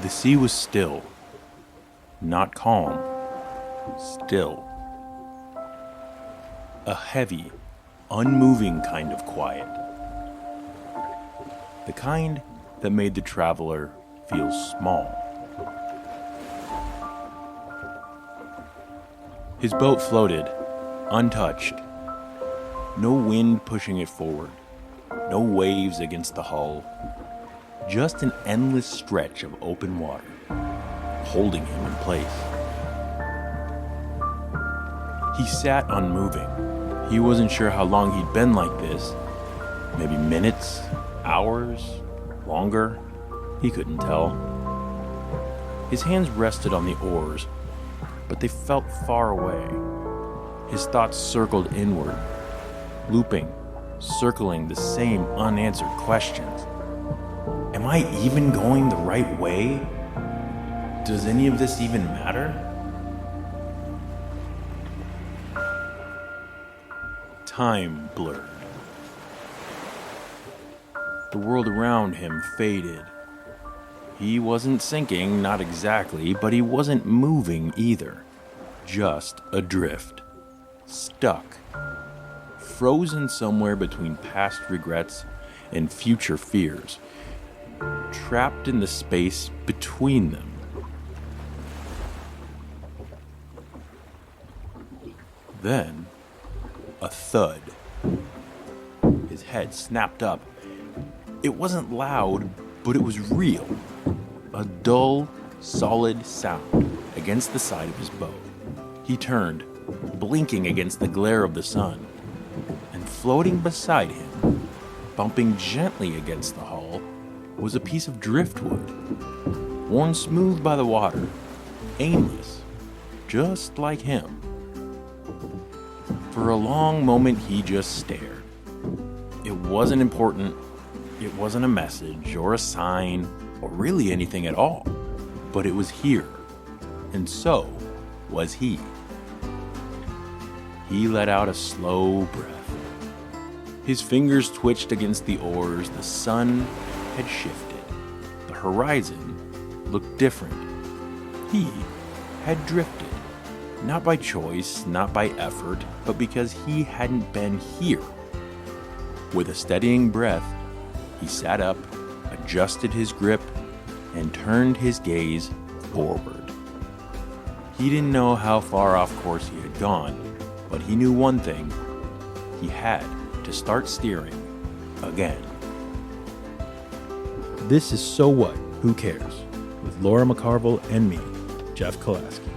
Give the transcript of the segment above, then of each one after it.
The sea was still. Not calm. Still. A heavy, unmoving kind of quiet. The kind that made the traveler feel small. His boat floated, untouched. No wind pushing it forward. No waves against the hull. Just an endless stretch of open water, holding him in place. He sat unmoving. He wasn't sure how long he'd been like this. Maybe minutes, hours, longer. He couldn't tell. His hands rested on the oars, but they felt far away. His thoughts circled inward, looping, circling the same unanswered questions. Am I even going the right way? Does any of this even matter? Time blurred. The world around him faded. He wasn't sinking, not exactly, but he wasn't moving either. Just adrift. Stuck. Frozen somewhere between past regrets and future fears. Trapped in the space between them. Then, a thud. His head snapped up. It wasn't loud, but it was real. A dull, solid sound against the side of his boat. He turned, blinking against the glare of the sun, and floating beside him, bumping gently against the hull, was a piece of driftwood, worn smooth by the water, aimless, just like him. For a long moment he just stared. It wasn't important, it wasn't a message or a sign or really anything at all, but it was here, and so was he. He let out a slow breath. His fingers twitched against the oars. The sun had shifted. The horizon looked different. He had drifted. Not by choice, not by effort, but because he hadn't been here. With a steadying breath, he sat up, adjusted his grip, and turned his gaze forward. He didn't know how far off course he had gone, but he knew one thing. He had to start steering again. This is So What? Who Cares? With Laura McCarville and me, Jeff Kolaski.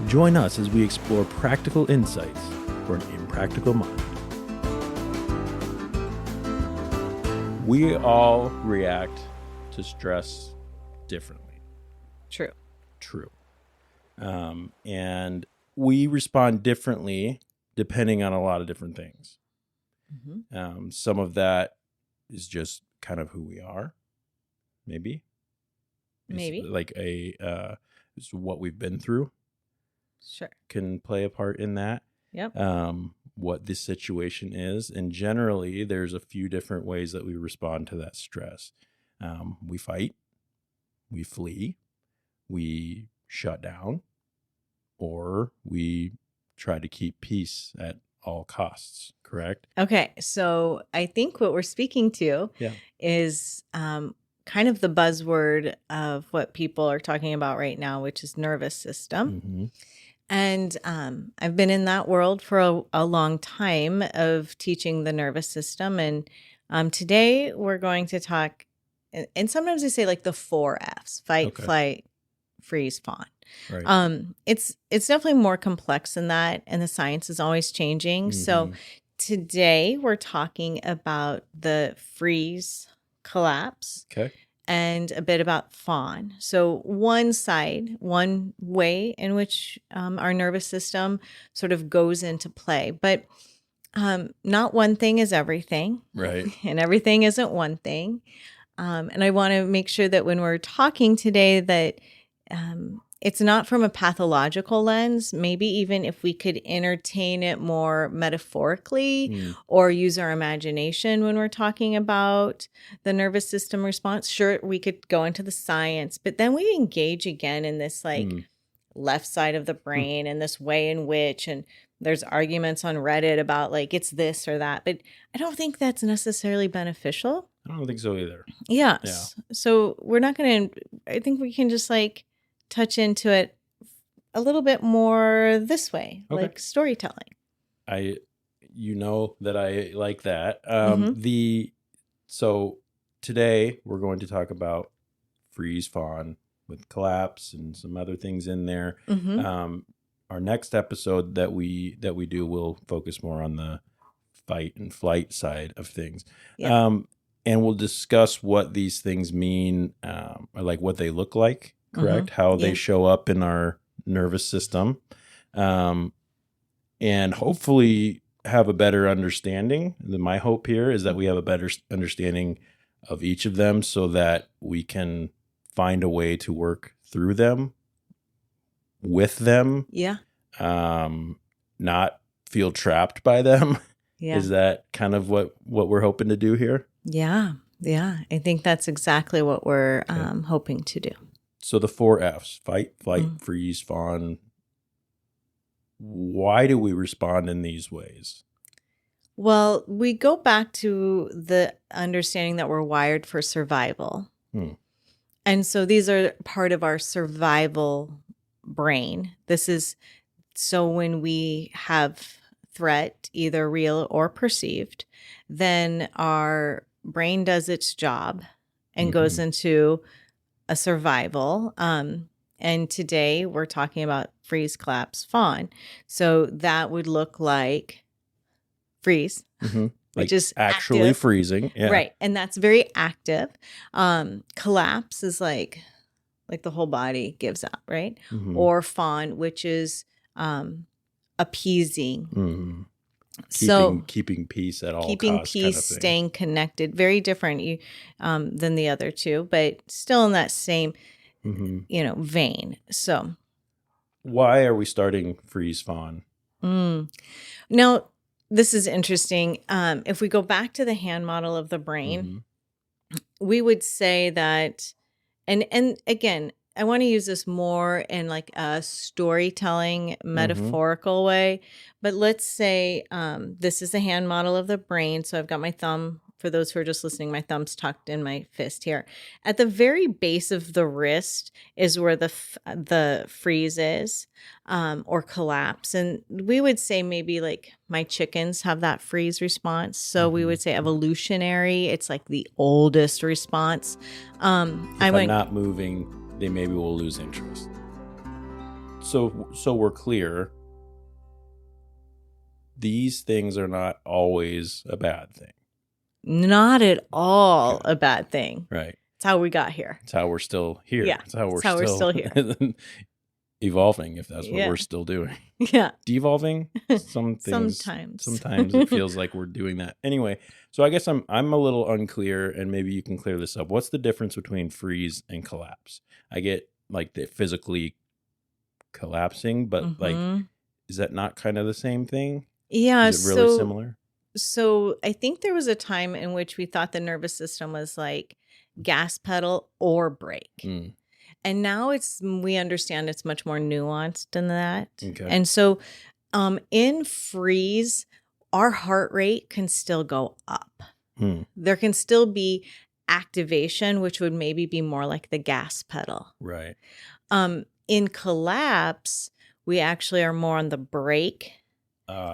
Join us as we explore practical insights for an impractical mind. We all react to stress differently. True. And we respond differently depending on a lot of different things. Mm-hmm. Some of that is just kind of who we are, maybe. Maybe. Like it's what we've been through. Sure. Can play a part in that. Yep. What this situation is. And generally, there's a few different ways that we respond to that stress. We fight, we flee, we shut down, or we try to keep peace at all costs, correct? Okay. So I think what we're speaking to is kind of the buzzword of what people are talking about right now, which is nervous system. Mm-hmm. And I've been in that world for a long time of teaching the nervous system. And today we're going to talk, and sometimes they say like the 4 Fs: fight, flight, freeze, fawn. Right. It's definitely more complex than that, and the science is always changing. Mm-hmm. So today we're talking about the freeze, collapse. Okay. And a bit about fawn. So one way in which our nervous system sort of goes into play. But not one thing is everything. Right. And everything isn't one thing. And I want to make sure that when we're talking today that it's not from a pathological lens. Maybe even if we could entertain it more metaphorically or use our imagination when we're talking about the nervous system response. Sure, we could go into the science, but then we engage again in this like left side of the brain and this way in which, and there's arguments on Reddit about like it's this or that, but I don't think that's necessarily beneficial. I don't think so either. Yeah. Yeah. So we're not going to, I think we can just like touch into it a little bit more this way, like storytelling. You know that I like that. So today we're going to talk about freeze fawn with collapse and some other things in there. Our next episode that we do will focus more on the fight and flight side of things. And we'll discuss what these things mean, or like what they look like, correct? How they show up in our nervous system. And hopefully have a better understanding. My hope here is that we have a better understanding of each of them so that we can find a way to work through them, with them. Yeah. Not feel trapped by them. Yeah. Is that kind of what we're hoping to do here? Yeah. Yeah. I think that's exactly what we're hoping to do. So the 4 F's, fight, flight, freeze, fawn. Why do we respond in these ways? Well, we go back to the understanding that we're wired for survival. And so these are part of our survival brain. This is so when we have threat, either real or perceived, then our brain does its job and goes into a survival. And today we're talking about freeze, collapse, fawn. So that would look like freeze, which is actually active. Freezing. Yeah. Right. And that's very active. Collapse is like the whole body gives up, right? Or fawn, which is appeasing. Keeping peace at all keeping costs peace, kind of thing. staying connected. Very different than the other two, but still in that same vein. So why are we starting freeze fawn? Now, this is interesting. If we go back to the hand model of the brain, we would say that, and again, I want to use this more in like a storytelling, metaphorical way. But let's say this is the hand model of the brain. So I've got my thumb. For those who are just listening, my thumb's tucked in my fist here. At the very base of the wrist is where the freeze is, or collapse. And we would say maybe like my chickens have that freeze response. So we would say evolutionary. It's like the oldest response. If I'm not moving, they maybe will lose interest. So we're clear. These things are not always a bad thing. Not at all a bad thing. Right. It's how we got here. It's how we're still here. Yeah. It's how we're still here. Evolving, if that's what we're still doing. Yeah. Devolving? Some things. Sometimes it feels like we're doing that. Anyway, so I guess I'm a little unclear, and maybe you can clear this up. What's the difference between freeze and collapse? I get like the physically collapsing, but like, is that not kind of the same thing? Yeah. Is it really similar? So I think there was a time in which we thought the nervous system was like gas pedal or brake. And now we understand it's much more nuanced than that. Okay. And so in freeze, our heart rate can still go up. There can still be activation, which would maybe be more like the gas pedal. Right. In collapse, we actually are more on the brake.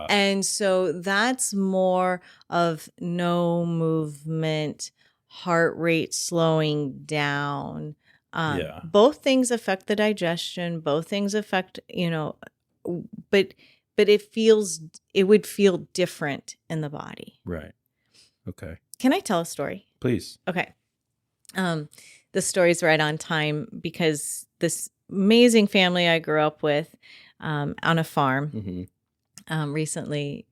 And so that's more of no movement, heart rate slowing down. Both things affect the digestion. Both things affect, but it would feel different in the body. Right. Okay. Can I tell a story? Please. Okay. The story's right on time because this amazing family I grew up with on a farm. Recently,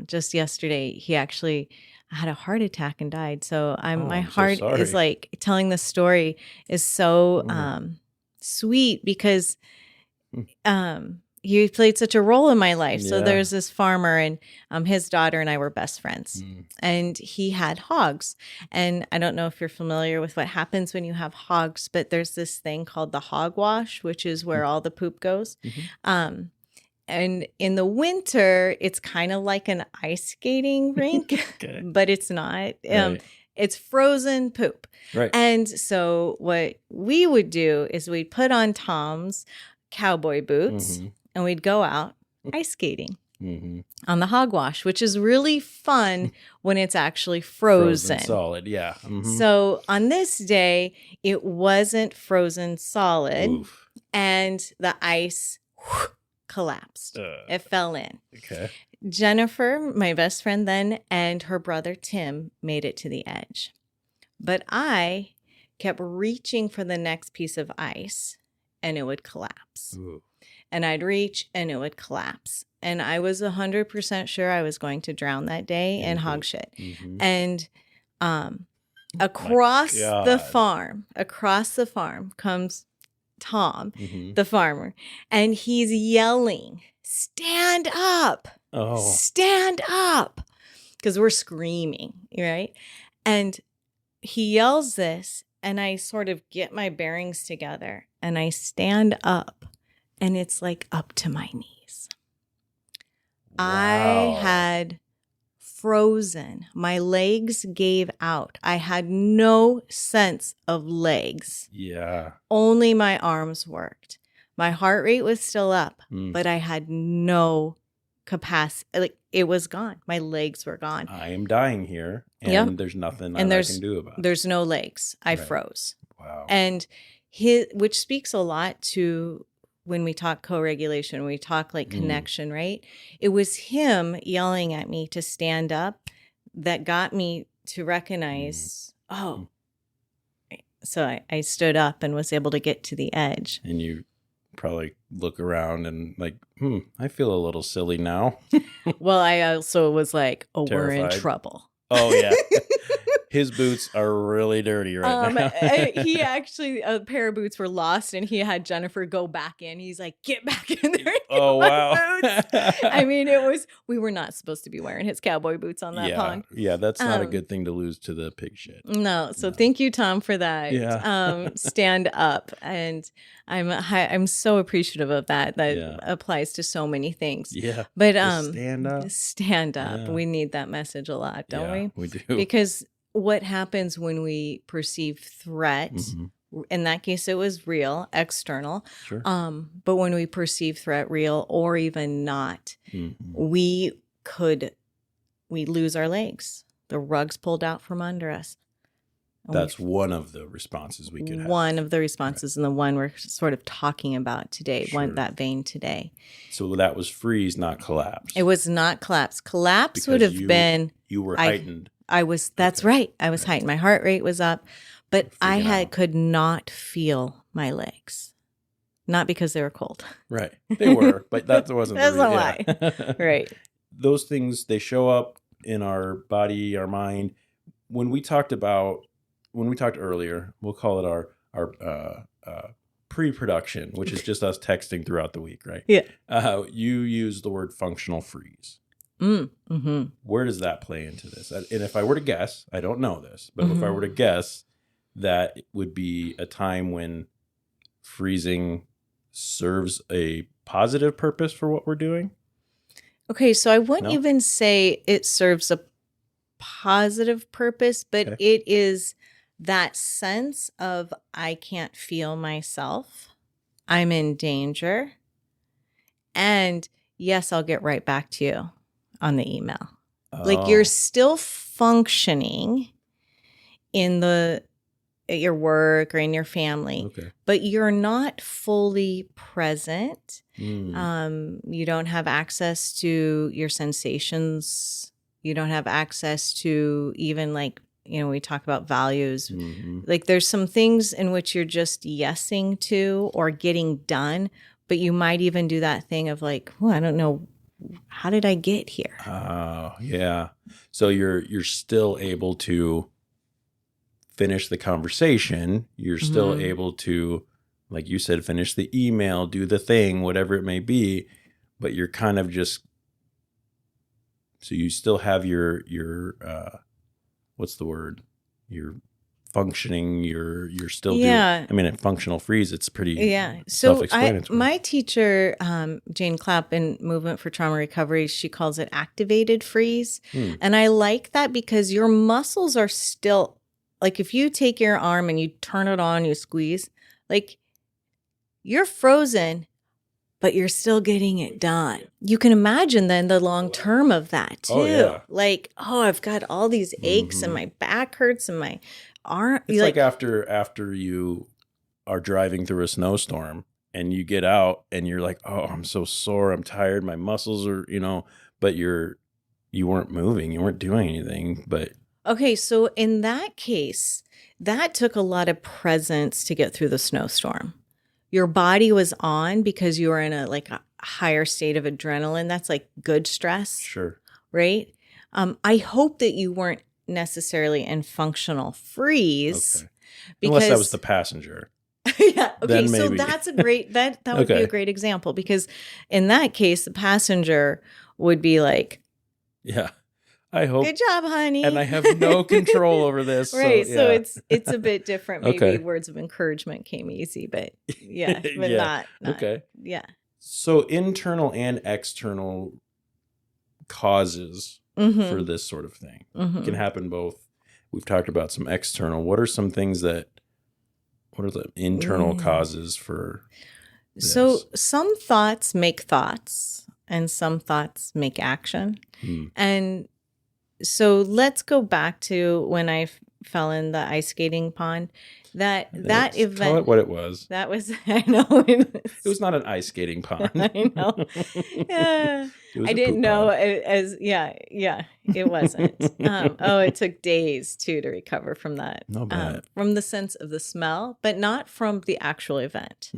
just yesterday, he actually had a heart attack and died. So my heart is like telling the story is so sweet because he played such a role in my life. So Yeah. there's this farmer, and his daughter and I were best friends. And he had hogs. And I don't know if you're familiar with what happens when you have hogs, but there's this thing called the hog wash, which is where all the poop goes. And in the winter, it's kind of like an ice skating rink, Okay. but it's not. Right. It's frozen poop. Right. And so what we would do is we'd put on Tom's cowboy boots and we'd go out ice skating on the hogwash, which is really fun when it's actually frozen. Solid, yeah. So on this day, it wasn't frozen solid. Oof. And the ice collapsed. It fell in. Okay. Jennifer, my best friend then, and her brother Tim made it to the edge. But I kept reaching for the next piece of ice and it would collapse. Ooh. And I'd reach and it would collapse. And I was 100% sure I was going to drown that day in hog shit. And across the farm comes Tom, the farmer, and he's yelling, "Stand up! Oh. Stand up!" Because we're screaming, right? And he yells this, and I sort of get my bearings together, and I stand up, and it's like up to my knees. Wow. I had frozen. My legs gave out. I had no sense of legs. Yeah. Only my arms worked. My heart rate was still up, but I had no capacity. Like, it was gone. My legs were gone. I am dying here, and there's nothing I can do about it. There's no legs. I froze. Wow. And which speaks a lot to when we talk co-regulation, we talk like connection, right? It was him yelling at me to stand up that got me to recognize, So I stood up and was able to get to the edge. And you probably look around and like, I feel a little silly now. Well, I also was like, we're in Terrified. trouble. Oh, yeah. His boots are really dirty right now. He actually, a pair of boots were lost, and he had Jennifer go back in. He's like, "Get back in there." Oh, wow. Boots. I mean, we were not supposed to be wearing his cowboy boots on that pond. Yeah, that's not a good thing to lose to the pig shit. No. So thank you, Tom, for that. Yeah. Stand up. And I'm so appreciative of that. That applies to so many things. Yeah. But just stand up. Stand up. Yeah. We need that message a lot, don't we? We do. Because what happens when we perceive threat, in that case it was real, external, Sure. But when we perceive threat, real or even not, we lose our legs. The rug's pulled out from under us. That's one of the responses we could have. One of the responses, and the one we're sort of talking about today, that vein today. So that was freeze, not collapse. It was not collapse. Collapse would have been... You were heightened. That's right. I was heightened. My heart rate was up, but could not feel my legs. Not because they were cold. Right. They were, but that wasn't That's the a lie. Right. Those things, they show up in our body, our mind. When we talked earlier, we'll call it our pre-production, which is just us texting throughout the week, right? Yeah. You use the word functional freeze. Where does that play into this? And if I were to guess, I don't know this, but if I were to guess, that would be a time when freezing serves a positive purpose for what we're doing. Okay, so I wouldn't even say it serves a positive purpose, but it is that sense of I can't feel myself. I'm in danger. And yes, I'll get right back to you on the email. Like you're still functioning at your work or in your family, but you're not fully present. You don't have access to your sensations. You don't have access to even we talk about values. Like there's some things in which you're just yesing to or getting done, but you might even do that thing of like, I don't know. How did I get here? Oh, yeah. So you're still able to finish the conversation. You're still able to like you said, finish the email, do the thing, whatever it may be, but you're kind of just, so you still have your what's the word? You're functioning, you're still doing, I mean, at functional freeze, it's pretty self-explanatory. My teacher, Jane Clapp, in Movement for Trauma Recovery, she calls it activated freeze. And I like that because your muscles are still, like if you take your arm and you turn it on, you squeeze, like you're frozen, but you're still getting it done. You can imagine then the long term of that too. Oh, yeah. Like, I've got all these aches and my back hurts and my arm. It's like after you are driving through a snowstorm and you get out and you're like, oh, I'm so sore, I'm tired, my muscles are, but you weren't moving, you weren't doing anything. But okay, so in that case, that took a lot of presence to get through the snowstorm. Your body was on because you were in a higher state of adrenaline. That's like good stress. Sure. Right? I hope that you weren't necessarily in functional freeze. Okay. Unless that was the passenger. Yeah. Okay. So that's a great, that would be a great example, because in that case, the passenger would be like, yeah, I hope. Good job, honey. And I have no control over this. Right. So it's a bit different. Maybe words of encourment came easy, but but not. Okay. Yeah. So internal and external causes for this sort of thing can happen both. We've talked about some external. What are some things what are the internal causes for this? So some thoughts make thoughts and some thoughts make action. And so let's go back to when I fell in the ice skating pond. That event. Tell it what it was. That was, I know. It was not an ice skating pond. I know. Yeah. I didn't know it wasn't. It took days too to recover from that. No bad. From the sense of the smell, but not from the actual event.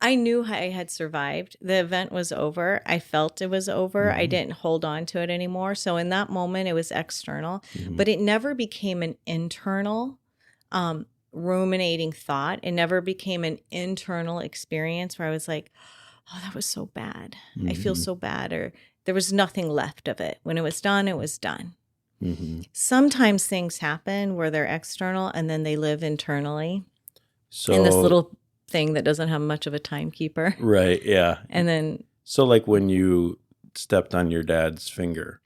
I knew I had survived. The event was over. I felt it was over. I didn't hold on to it anymore. So in that moment, it was external, but it never became an internal ruminating thought. It never became an internal experience where I was like, oh, that was so bad. I feel so bad. Or there was nothing left of it. When it was done, it was done. Sometimes things happen where they're external and then they live internally in this little thing that doesn't have much of a timekeeper. Right. Yeah. And then. So like when you stepped on your dad's finger.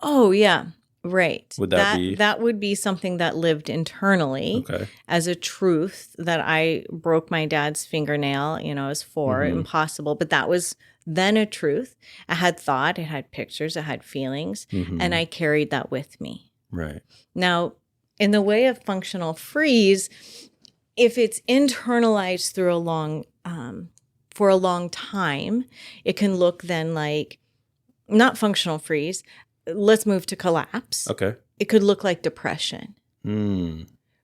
Oh, yeah. Right. Would that be? That would be something that lived internally as a truth that I broke my dad's fingernail, I was 4, impossible. But that was then a truth. I had thought, it had pictures, it had feelings, and I carried that with me. Right. Now, in the way of functional freeze, if it's internalized through for a long time, it can look then like not functional freeze. Let's move to collapse. Okay. It could look like depression.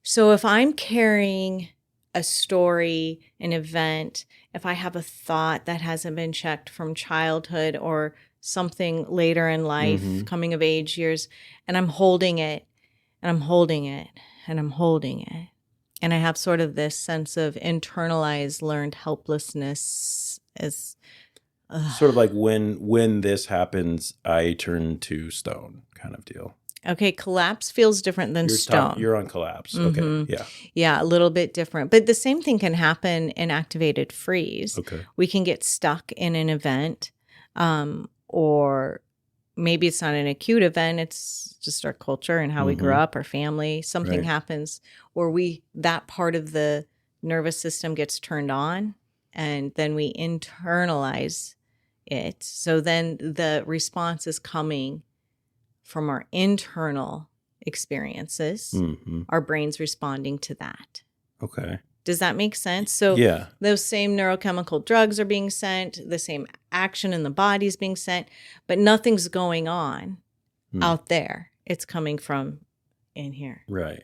So if I'm carrying a story, an event, if I have a thought that hasn't been checked from childhood or something later in life, coming of age years, and I'm holding it, and I'm holding it, and I'm holding it, and I have sort of this sense of internalized learned helplessness as sort of like when this happens, I turn to stone kind of deal. Okay, collapse feels different than stone. You're on collapse. Okay, yeah. Yeah, a little bit different. But the same thing can happen in activated freeze. Okay. We can get stuck in an event, or maybe it's not an acute event. It's just our culture and how we grew up, our family. Something happens where that part of the nervous system gets turned on, and then we internalize it. So then the response is coming from our internal experiences. Our brain's responding to that. Okay. Does that make sense? So those same neurochemical drugs are being sent, the same action in the body is being sent, but nothing's going on out there. It's coming from in here. Right.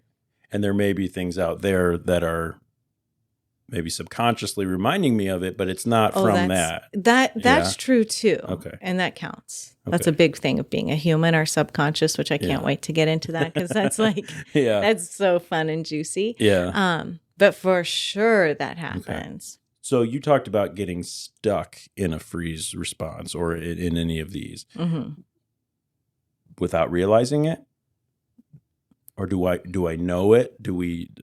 And there may be things out there that are maybe subconsciously reminding me of it, but it's not from that. That's true too. Okay. And that counts. Okay. That's a big thing of being a human, our subconscious, which I can't wait to get into that because that's like, that's so fun and juicy. Yeah. But for sure that happens. So you talked about getting stuck in a freeze response or in any of these without realizing it? Or do I know it?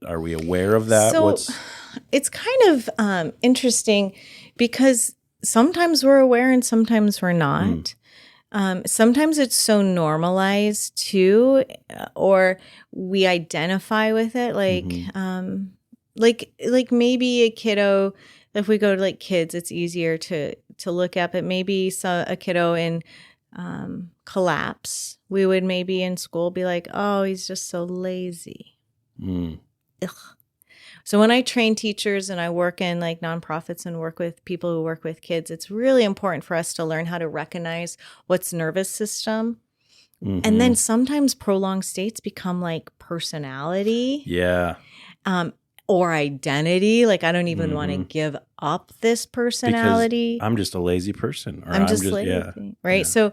Are we aware of that? So it's kind of interesting because sometimes we're aware and sometimes we're not. Sometimes it's so normalized too, or we identify with it, like maybe a kiddo. If we go to like kids, it's easier to look up at maybe a kiddo in collapse. We would maybe in school be like, oh, he's just so lazy. Ugh. So when I train teachers and I work in like nonprofits and work with people who work with kids, it's really important for us to learn how to recognize what's nervous system. And then sometimes prolonged states become like personality. Yeah. Or identity. Like I don't even want to give up this personality. Because I'm just a lazy person. Or I'm just lazy. Yeah. Right. Yeah. So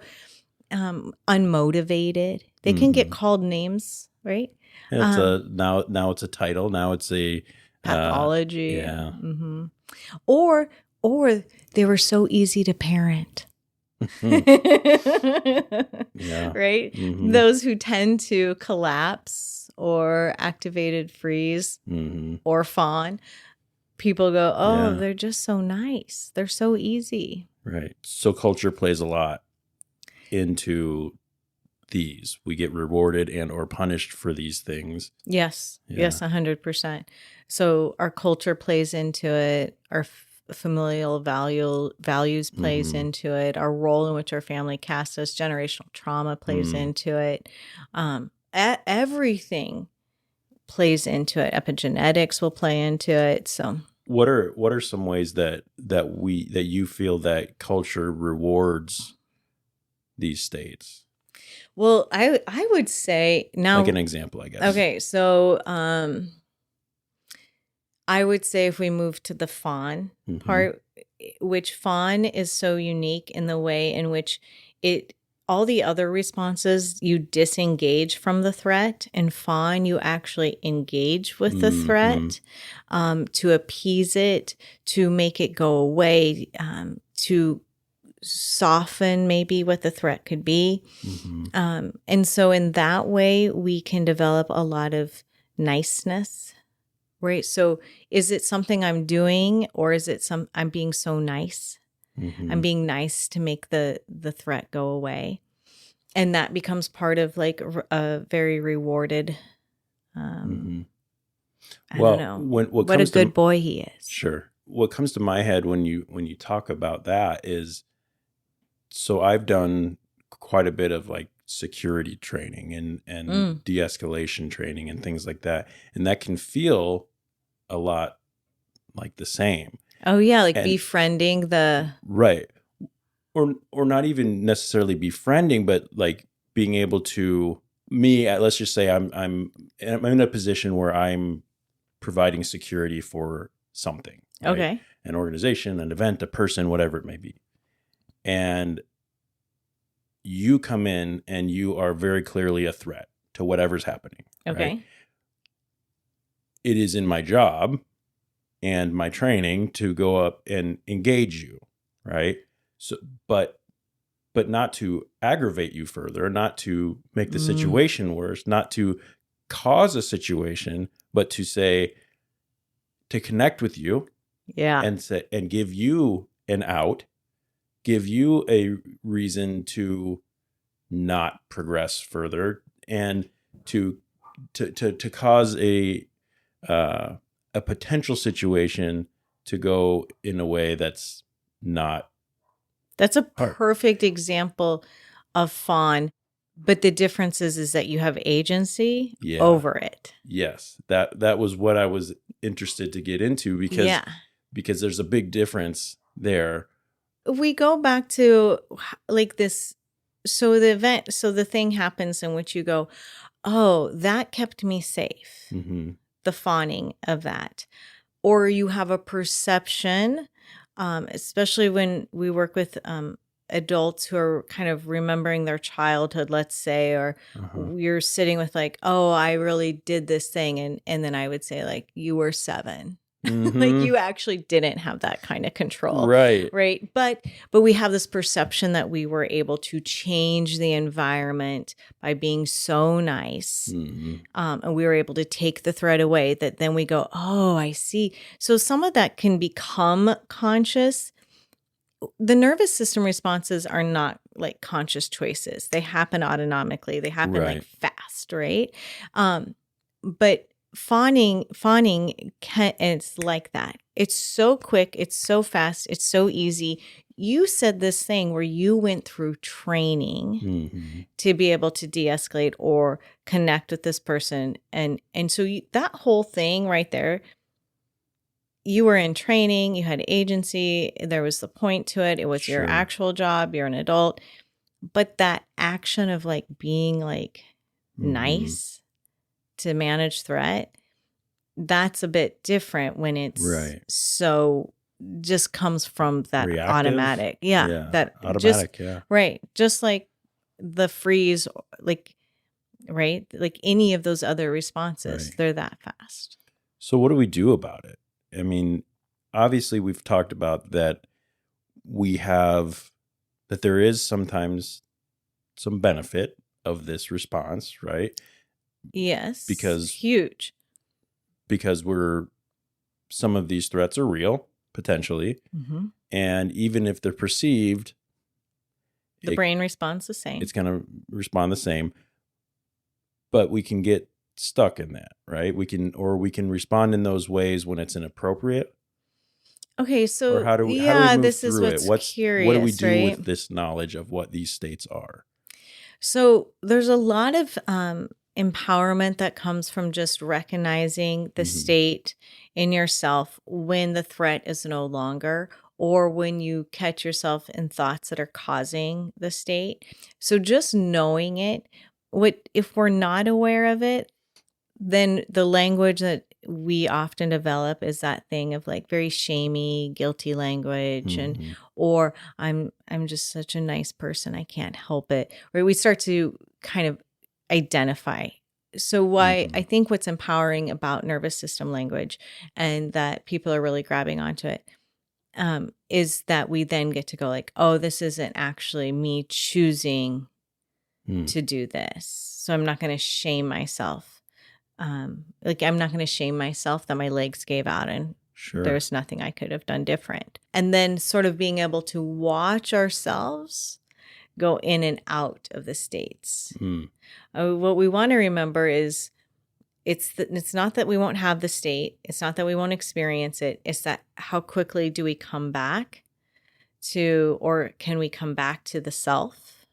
unmotivated. They can get called names, right? It's now it's a title. Now it's a pathology. Yeah. Or they were so easy to parent. Yeah. Right? Those who tend to collapse or activated freeze or fawn, people go, oh, they're just so nice. They're so easy. Right. So culture plays a lot into these. We get rewarded and or punished for these things. Yes. Yeah. Yes, 100%. So our culture plays into it. Our familial values plays into it. Our role in which our family casts us, generational trauma plays into it. Everything plays into it. Epigenetics will play into it. So what are some ways that you feel that culture rewards these states? Well, I would say now, like an example, I guess. Okay, so I would say if we move to the fawn part, which fawn is so unique in the way in which all the other responses, you disengage from the threat. And fawn, you actually engage with the threat to appease it, to make it go away, to soften maybe what the threat could be. And so in that way, we can develop a lot of niceness, right? So is it something I'm doing, or is it I'm being so nice? I'm being nice to make the threat go away. And that becomes part of like a very rewarded, I don't know, what a good boy he is. Sure. What comes to my head when you talk about that is, so I've done quite a bit of like security training and de-escalation training and things like that. And that can feel a lot like the same. Oh yeah, like befriending the right, or not even necessarily befriending, but like being able to let's just say I'm in a position where I'm providing security for something. Right? Okay, an organization, an event, a person, whatever it may be, and you come in and you are very clearly a threat to whatever's happening. Okay, right? It is in my job and my training to go up and engage you, right? So, but not to aggravate you further, not to make the situation worse, not to cause a situation, but to connect with you, and give you an out, give you a reason to not progress further, and to cause a potential situation to go in a way that's not. That's a perfect example of fawn, but the difference is that you have agency over it. Yes, that was what I was interested to get into because there's a big difference there. We go back to like this. So the thing happens in which you go, oh, that kept me safe. The fawning of that. Or you have a perception, especially when we work with adults who are kind of remembering their childhood, let's say, or Uh-huh. you're sitting with like, oh, I really did this thing. And then I would say like, you were 7. Like Mm-hmm. you actually didn't have that kind of control. Right. Right. But we have this perception that we were able to change the environment by being so nice. Mm-hmm. And we were able to take the threat away, that then we go, oh, I see. So some of that can become conscious. The nervous system responses are not like conscious choices. They happen autonomically. They happen like Right. fast, right? But fawning can, it's like that. It's so quick, it's so fast, it's so easy. You said this thing where you went through training Mm-hmm. to be able to de-escalate or connect with this person, and so that whole thing right there, you were in training, you had agency, there was the point to it, it was your Sure. actual job, you're an adult. But that action of like being like Mm-hmm. nice to manage threat, that's a bit different when it's Right. so just comes from that Reactive? automatic. Yeah. That automatic. just, Yeah. right. Just like the freeze, like, right. Like any of those other responses, Right. they're that fast. So what do we do about it? I mean, obviously we've talked about that that there is sometimes some benefit of this response, right? Yes. Because huge. Because some of these threats are real, potentially. Mm-hmm. And even if they're perceived, The brain responds the same. it's going to respond the same. But we can get stuck in that, right? We can respond in those ways when it's inappropriate. Okay, so Or how do we move this is through what's it? curious, What do we do right? with this knowledge of what these states are? So there's a lot of empowerment that comes from just recognizing the Mhm. state in yourself when the threat is no longer, or when you catch yourself in thoughts that are causing the state. So just knowing it, if we're not aware of it, then the language that we often develop is that thing of like very shamey, guilty language, and Mhm. or I'm just such a nice person, I can't help it. Or we start to kind of identify. So why I think what's empowering about nervous system language, and that people are really grabbing onto it, is that we then get to go like, oh, this isn't actually me choosing to do this. So I'm not going to shame myself. Like I'm not going to shame myself that my legs gave out and Sure. there's nothing I could have done different. And then sort of being able to watch ourselves go in and out of the states. What we want to remember is it's not that we won't have the state. It's not that we won't experience it. It's that how quickly do we come back to, or can we come back to the self?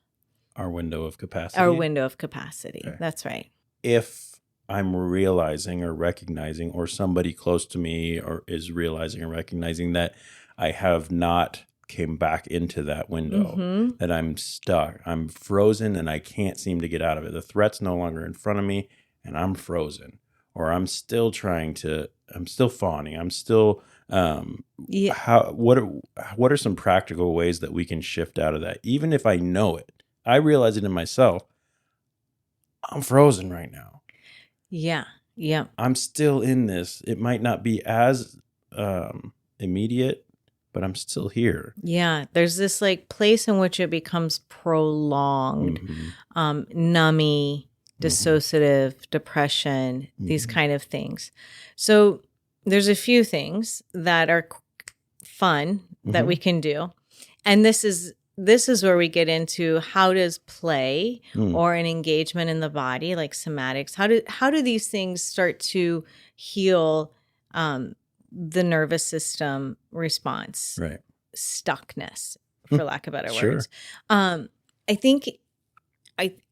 Our window of capacity. Our window of capacity. Okay. That's right. If I'm realizing or recognizing, or somebody close to me or is realizing or recognizing that I have not came back into that window, that I'm stuck, I'm frozen, and I can't seem to get out of it. The threat's no longer in front of me, and I'm frozen, or I'm still fawning. I'm still, what are some practical ways that we can shift out of that? Even if I know it, I realize it in myself, I'm frozen right now. Yeah. Yeah. I'm still in this. It might not be as immediate, but I'm still here. Yeah. There's this like place in which it becomes prolonged, nummy, dissociative, depression, these kind of things. So there's a few things that are fun that we can do. And this is where we get into how does play or an engagement in the body, like somatics, how do these things start to heal the nervous system response, right? Stuckness, for lack of better Sure. words. I think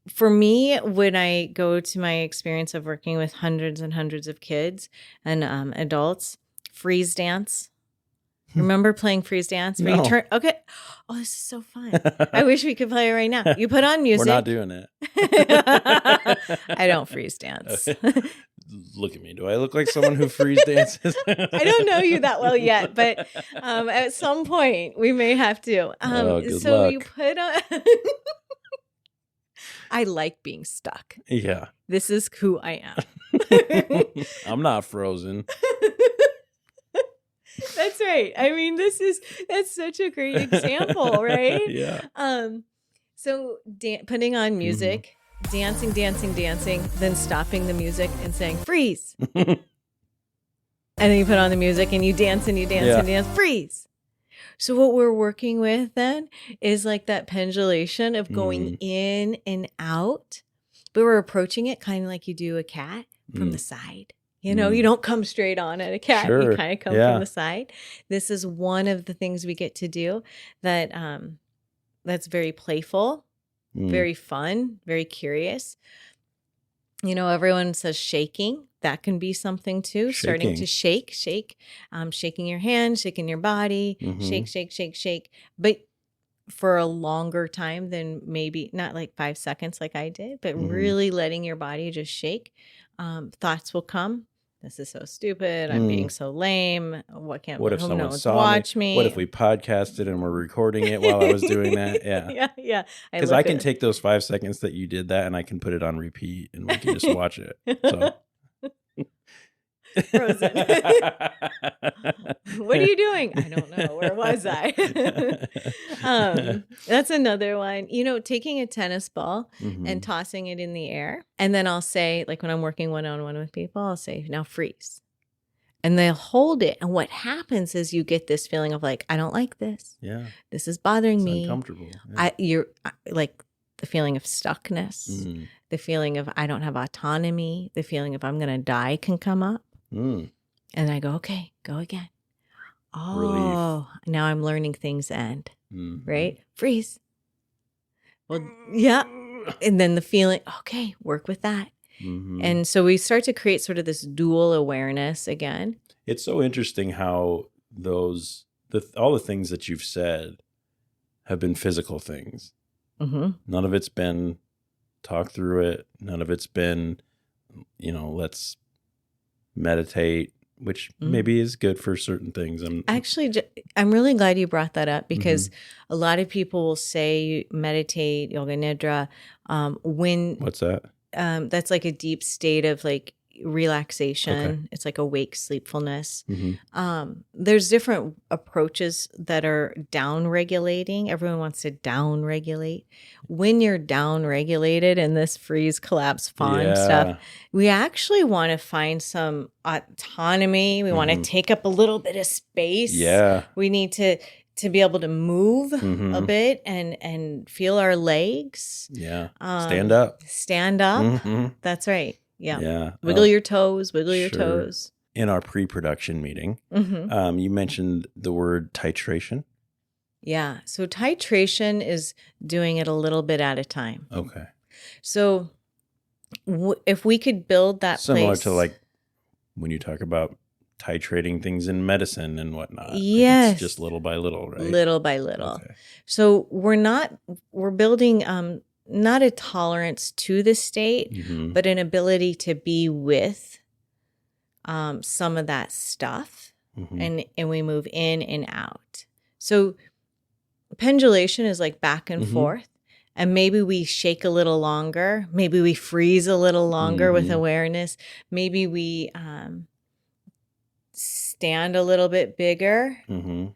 for me, when I go to my experience of working with hundreds and hundreds of kids and adults, freeze dance. Remember playing freeze dance? Where No. you turn, okay. Oh, this is so fun. I wish we could play it right now. You put on music. We're not doing it. I don't freeze dance. Look at me. Do I look like someone who freeze dances? I don't know you that well yet, but at some point we may have to. Good so luck. you put on. I like being stuck. Yeah. This is who I am. I'm not frozen. That's right. I mean, that's such a great example, right? Yeah. So putting on music, dancing, then stopping the music and saying, freeze. And then you put on the music and you dance and you dance and dance, freeze. So what we're working with then is like that pendulation of going in and out, but we're approaching it kind of like you do a cat from the side. You know, you don't come straight on at a cat. Sure. You kind of come from the side. This is one of the things we get to do that that's very playful, very fun, very curious. You know, everyone says shaking. That can be something too. Starting to shake, shaking your hand, shaking your body, shake. But for a longer time than maybe not like 5 seconds like I did, but really letting your body just shake. Thoughts will come. This is so stupid. I'm being so lame. What if someone saw watch me? What if we podcasted and we're recording it while I was doing that? Yeah. Yeah. Because I can take those 5 seconds that you did that and I can put it on repeat and we can just watch it. So. Frozen. What are you doing? I don't know. Where was I? That's another one. You know, taking a tennis ball and tossing it in the air. And then I'll say, like when I'm working one-on-one with people, I'll say, now freeze. And they'll hold it. And what happens is you get this feeling of like, I don't like this. Yeah. This is bothering me. Uncomfortable. Yeah. You're like the feeling of stuckness, the feeling of I don't have autonomy, the feeling of I'm going to die can come up. And I go, okay, go again. Oh, relief. Now I'm learning things end, right? Freeze. Well, yeah. And then the feeling, okay, work with that. And so we start to create sort of this dual awareness again. It's so interesting how all the things that you've said have been physical things. None of it's been talk through it. None of it's been, let's meditate, which maybe is good for certain things. I'm really glad you brought that up because a lot of people will say meditate, yoga nidra. What's that? That's like a deep state of like relaxation. Okay. It's like awake sleepfulness. There's different approaches that are down regulating. Everyone wants to down regulate. When you're down regulated in this freeze, collapse, fawn stuff, we actually want to find some autonomy. We want to take up a little bit of space. Yeah. We need to be able to move a bit and feel our legs. Yeah. Stand up. That's right. Yeah. Wiggle your toes. In our pre-production meeting, you mentioned the word titration. Yeah. So titration is doing it a little bit at a time. Okay. So if we could build that similar to like when you talk about titrating things in medicine and whatnot. Yes. It's just little by little, right? Little by little. Okay. So we're building not a tolerance to the state, but an ability to be with some of that stuff. And we move in and out. So pendulation is like back and forth. And maybe we shake a little longer. Maybe we freeze a little longer with awareness. Maybe we stand a little bit bigger. And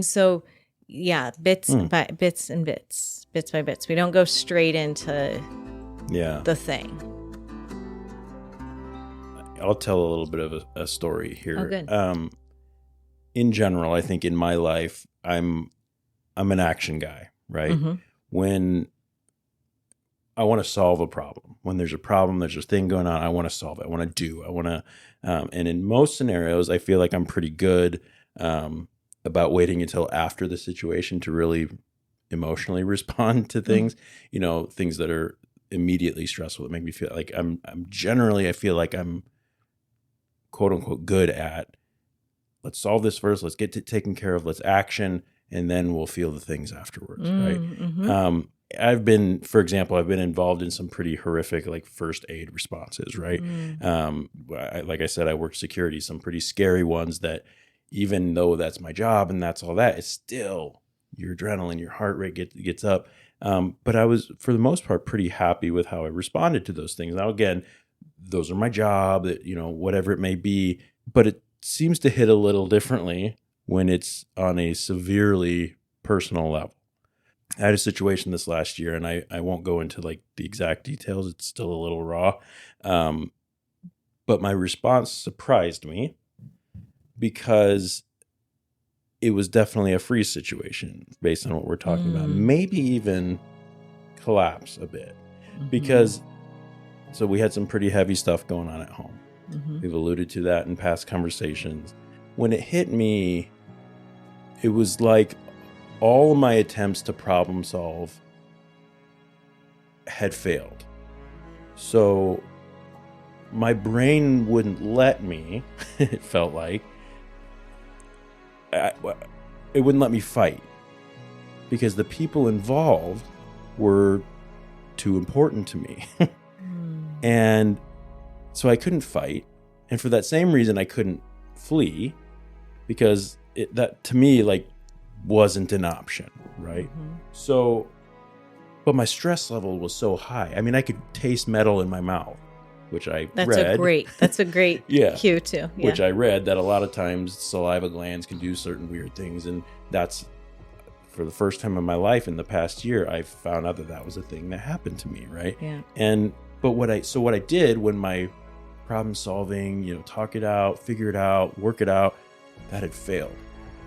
so, yeah, bits by bits. We don't go straight into the thing. I'll tell a little bit of a story here. Oh, good. In general, I think in my life, I'm an action guy, right? When I want to solve a problem, when there's a problem, there's a thing going on, I want to solve it. I want to, and in most scenarios, I feel like I'm pretty good about waiting until after the situation to really emotionally respond to things, things that are immediately stressful that make me feel like I feel like I'm quote unquote good at, let's solve this first, let's get it taken care of, let's action, and then we'll feel the things afterwards, right? for example, I've been involved in some pretty horrific like first aid responses, right? Like I said, I worked security, some pretty scary ones that even though that's my job and that's all that, it's still your adrenaline, your heart rate gets up. But I was, for the most part, pretty happy with how I responded to those things. Now, again, those are my job, that, whatever it may be, but it seems to hit a little differently when it's on a severely personal level. I had a situation this last year, and I won't go into like the exact details. It's still a little raw. But my response surprised me because it was definitely a freeze situation based on what we're talking about. Maybe even collapse a bit. Because, so we had some pretty heavy stuff going on at home. We've alluded to that in past conversations. When it hit me, it was like all of my attempts to problem solve had failed. So my brain wouldn't let me, it felt like, it wouldn't let me fight because the people involved were too important to me. And so I couldn't fight. And for that same reason, I couldn't flee because that to me, like, wasn't an option, right? So, but my stress level was so high. I mean, I could taste metal in my mouth, which I read. That's a great cue too. Yeah. Which I read that a lot of times saliva glands can do certain weird things. And that's, for the first time in my life in the past year, I found out that was a thing that happened to me, right? Yeah. But what I did when my problem solving, talk it out, figure it out, work it out, that had failed.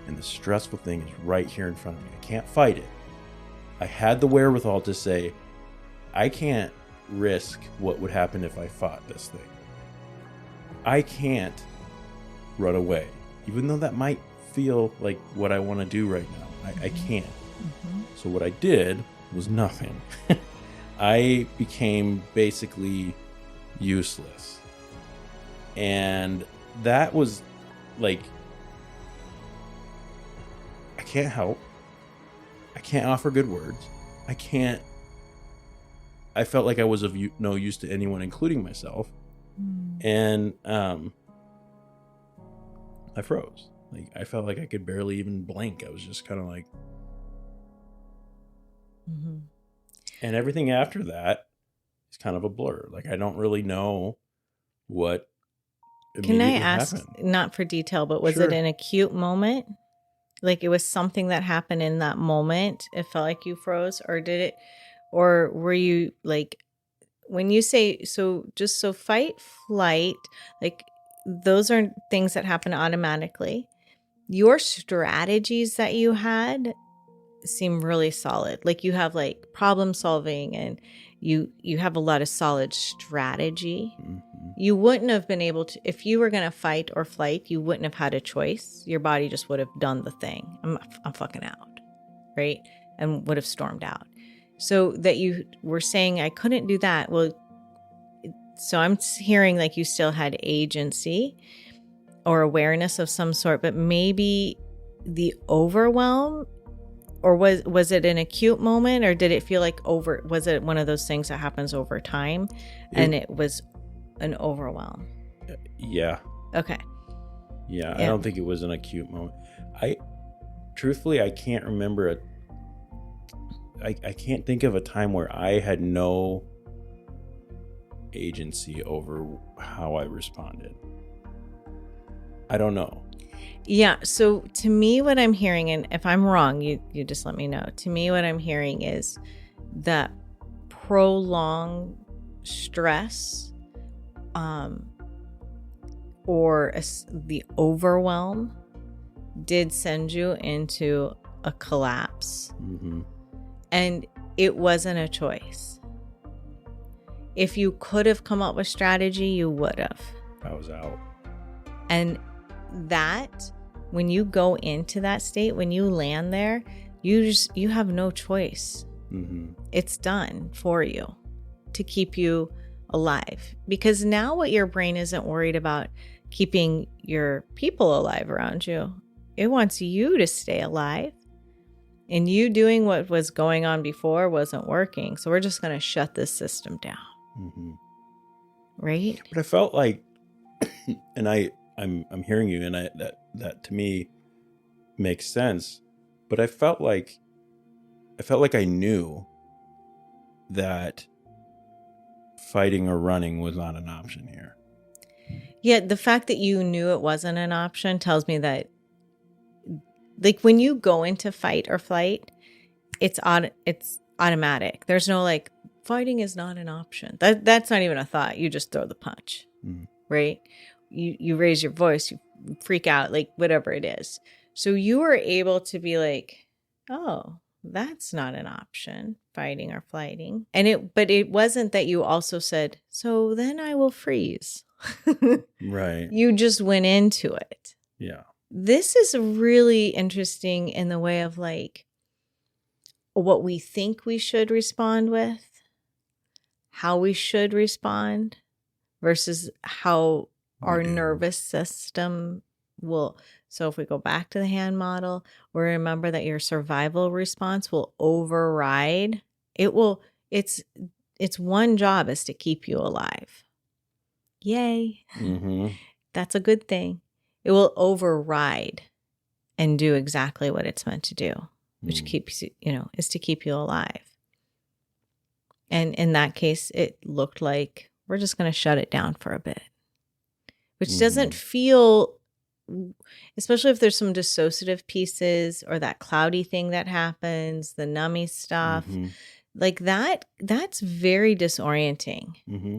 And the stressful thing is right here in front of me. I can't fight it. I had the wherewithal to say, I can't risk what would happen if I fought this thing. I can't run away, even though that might feel like what I want to do right now. I can't. So what I did was nothing. I became basically useless. And that was like, I can't help. I can't offer good words. I felt like I was of no use to anyone, including myself. And I froze. Like, I felt like I could barely even blink. I was just kind of like... And everything after that is kind of a blur. Like, I don't really know what immediately happened. Can I ask, not for detail, but was it an acute moment? Like, it was something that happened in that moment? It felt like you froze? Or were you like, when you say, so fight, flight, like, those are things that happen automatically. Your strategies that you had seem really solid. Like, you have like problem solving and you have a lot of solid strategy. You wouldn't have been able to, if you were going to fight or flight, you wouldn't have had a choice. Your body just would have done the thing. I'm fucking out, right? And would have stormed out. So that you were saying I couldn't do that. Well, so I'm hearing like you still had agency or awareness of some sort, but maybe the overwhelm, or was it an acute moment, or did it feel like was it one of those things that happens over time and it was an overwhelm? Yeah. Okay. Yeah. I don't think it was an acute moment. Truthfully, I can't remember I can't think of a time where I had no agency over how I responded. I don't know. Yeah. So to me, what I'm hearing, and if I'm wrong, you just let me know. To me, what I'm hearing is that prolonged stress, or the overwhelm did send you into a collapse. And it wasn't a choice. If you could have come up with strategy, you would have. I was out. And that, when you go into that state, when you land there, you have no choice. It's done for you to keep you alive. Because now what your brain isn't worried about keeping your people alive around you. It wants you to stay alive. And you doing what was going on before wasn't working. So we're just going to shut this system down. Mm-hmm. Right? But I felt like, and I'm hearing you, and that to me makes sense. But I felt like I knew that fighting or running was not an option here. Yeah, the fact that you knew it wasn't an option tells me that, like, when you go into fight or flight, it's automatic. There's no like, fighting is not an option. That's not even a thought. You just throw the punch, right? You raise your voice, you freak out, like whatever it is. So you were able to be like, oh, that's not an option, fighting or flighting. But it wasn't that you also said, so then I will freeze. Right. You just went into it. Yeah. This is really interesting in the way of like what we think we should respond with, how we should respond versus how our nervous system will. So if we go back to the hand model, we remember that your survival response will override. Its one job is to keep you alive. Yay. Mm-hmm. That's a good thing. It will override and do exactly what it's meant to do, which keeps, is to keep you alive. And in that case, it looked like we're just going to shut it down for a bit, which doesn't feel, especially if there's some dissociative pieces or that cloudy thing that happens, the nummy stuff, like that's very disorienting. Mm-hmm.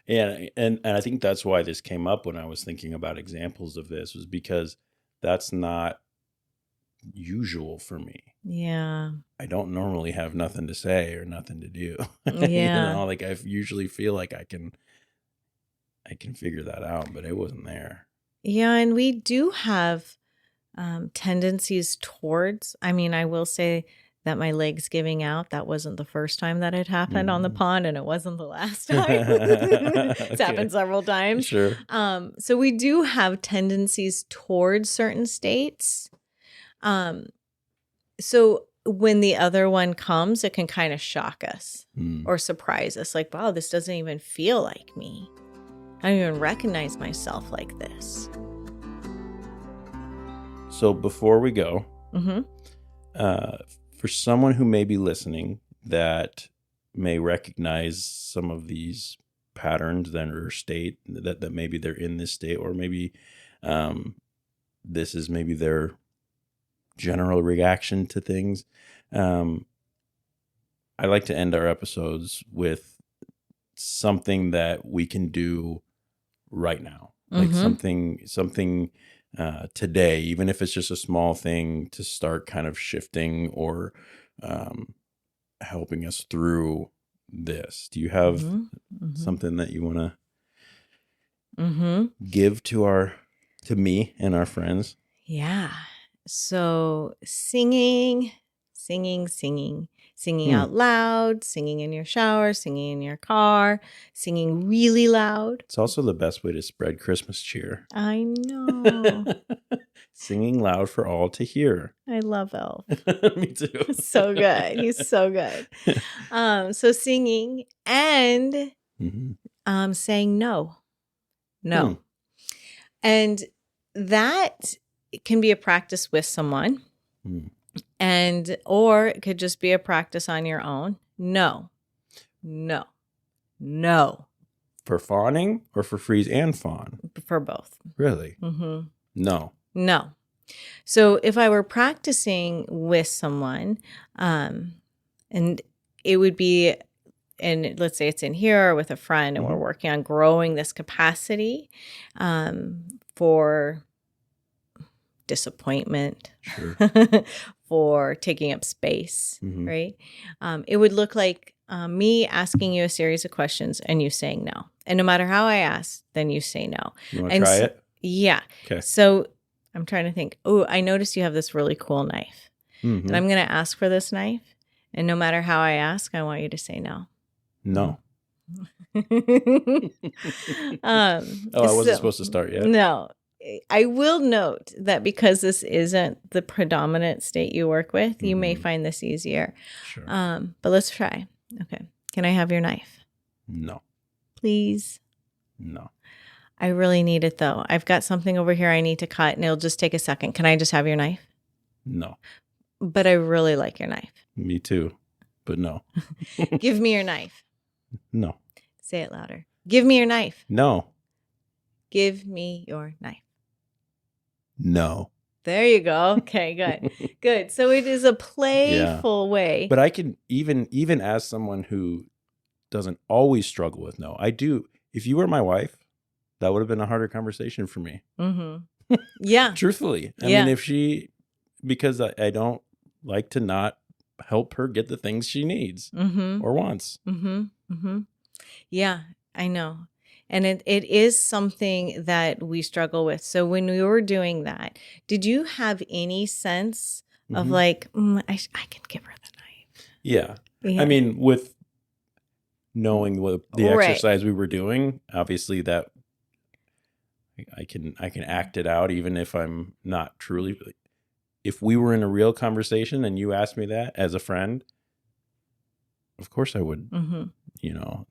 Yeah, and I think that's why this came up when I was thinking about examples of this, was because that's not usual for me. Yeah. I don't normally have nothing to say or nothing to do. Yeah. Like I usually feel like I can figure that out, but it wasn't there. Yeah, and we do have tendencies towards, I mean, I will say that my leg's giving out, that wasn't the first time that it happened on the pond, and it wasn't the last time. It's happened several times. Sure. So we do have tendencies towards certain states. So when the other one comes, it can kind of shock us or surprise us. Like, wow, this doesn't even feel like me. I don't even recognize myself like this. So before we go, for someone who may be listening that may recognize some of these patterns that are state, that maybe they're in this state, or maybe this is maybe their general reaction to things. I like to end our episodes with something that we can do right now, like something today, even if it's just a small thing, to start kind of shifting or helping us through this. Do you have something that you want to give to me and our friends? Yeah. So singing out loud, singing in your shower, singing in your car, singing really loud. It's also the best way to spread Christmas cheer. I know. Singing loud for all to hear. I love Elf. Me too. So good. He's so good. So singing and saying no. No. And that can be a practice with someone. Or it could just be a practice on your own. No. For fawning or for freeze and fawn? For both. Really? No. So if I were practicing with someone, and it would be, and let's say it's in here or with a friend, and we're working on growing this capacity for disappointment, for taking up space, right? It would look like me asking you a series of questions and you saying no. And no matter how I ask, then you say no. You want to try it? Yeah. Okay. So I'm trying to think. Oh, I noticed you have this really cool knife. And I'm going to ask for this knife. And no matter how I ask, I want you to say no. No. I wasn't supposed to start yet. No. I will note that because this isn't the predominant state you work with, you may find this easier. Sure. But let's try. Okay. Can I have your knife? No. Please? No. I really need it though. I've got something over here I need to cut and it'll just take a second. Can I just have your knife? No. But I really like your knife. Me too. But no. Give me your knife. No. Say it louder. Give me your knife. No. Give me your knife. No. There you go. Okay, good. Good. So it is a playful way. But I can even as someone who doesn't always struggle with no, I do. If you were my wife, that would have been a harder conversation for me. Mm-hmm. Yeah. Truthfully. I mean, if because I don't like to not help her get the things she needs or wants. Mm-hmm. Mm-hmm. Yeah, I know. And it is something that we struggle with. So when we were doing that, did you have any sense of like, I can give her the knife? Yeah. I mean, with knowing what the exercise we were doing, obviously that I can act it out even if I'm not truly. If we were in a real conversation and you asked me that as a friend, of course I would. You know,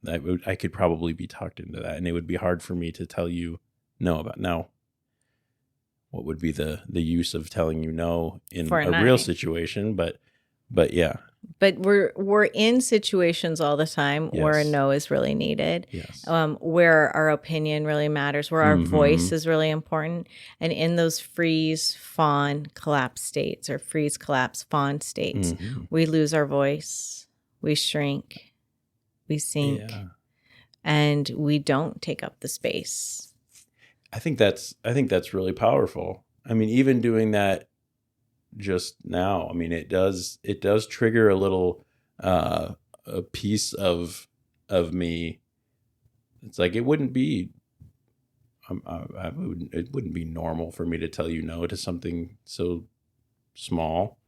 I could probably be talked into that, and it would be hard for me to tell you no about now. What would be the use of telling you no in a real situation? But yeah. But we're in situations all the time where a no is really needed. Yes. Where our opinion really matters, where our voice is really important, and in those freeze, fawn, collapse states, or freeze, collapse, fawn states, we lose our voice, we shrink. We sink, and we don't take up the space. I think that's really powerful. I mean, even doing that just now, I mean, it does trigger a little a piece of me. It's like it wouldn't be it wouldn't be normal for me to tell you no to something so small.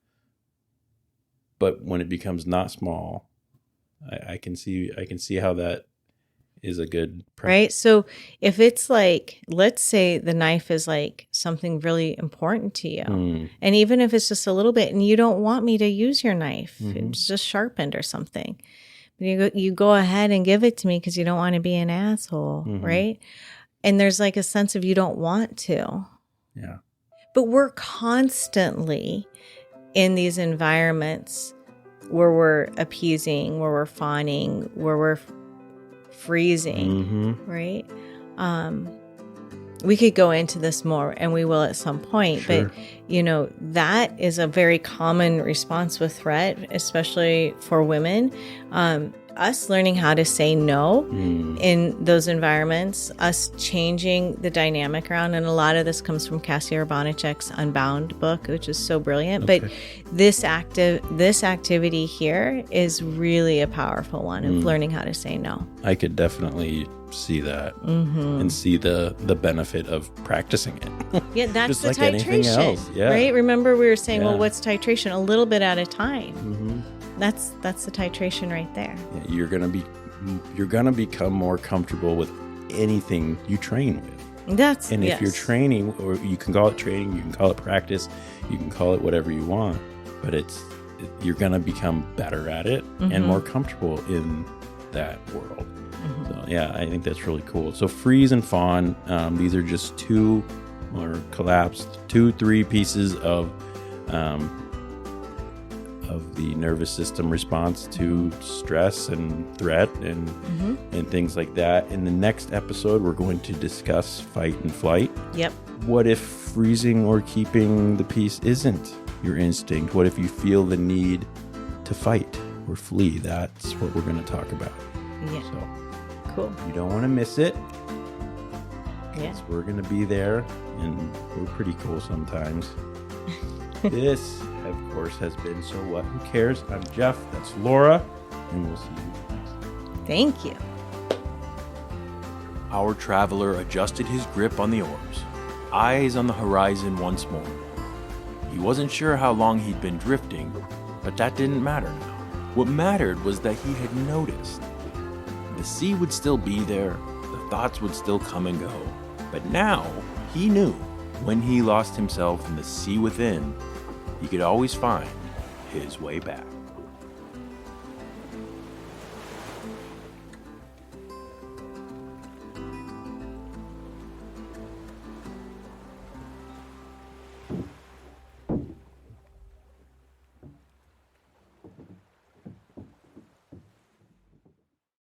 But when it becomes not small, I can see how that is a good practice. Right. So if it's like, let's say the knife is like something really important to you, and even if it's just a little bit, and you don't want me to use your knife, it's just sharpened or something, you go ahead and give it to me because you don't want to be an asshole, right? And there's like a sense of you don't want to. Yeah. But we're constantly in these environments where we're appeasing, where we're fawning, where we're freezing, right? We could go into this more, and we will at some point, but that is a very common response with threat, especially for women. Us learning how to say no in those environments, us changing the dynamic around, and a lot of this comes from Cassie Urbanichek's Unbound book, which is so brilliant. Okay. But this activity here is really a powerful one of learning how to say no. I could definitely see that and see the benefit of practicing it. Yeah, that's just the like titration, right? Remember we were saying, well, what's titration? A little bit at a time. That's the titration right there. Yeah, you're gonna become more comfortable with anything you train with. If you're training, or you can call it training, you can call it practice, you can call it whatever you want, but you're gonna become better at it and more comfortable in that world. So yeah, I think that's really cool. So freeze and fawn, these are just 2 collapsed 2-3 pieces of the nervous system response to stress and threat and things like that. In the next episode, we're going to discuss fight and flight. Yep. What if freezing or keeping the peace isn't your instinct? What if you feel the need to fight or flee? That's what we're going to talk about. Yeah. So cool. You don't want to miss it. Yeah. We're going to be there, and we're pretty cool sometimes. This, of course, has been So What? Who Cares? I'm Jeff. That's Laura. And we'll see you next time. Thank you. Our traveler adjusted his grip on the oars, eyes on the horizon once more. He wasn't sure how long he'd been drifting, but that didn't matter now. What mattered was that he had noticed. The sea would still be there, the thoughts would still come and go, but now he knew When he lost himself in the sea within, he could always find his way back.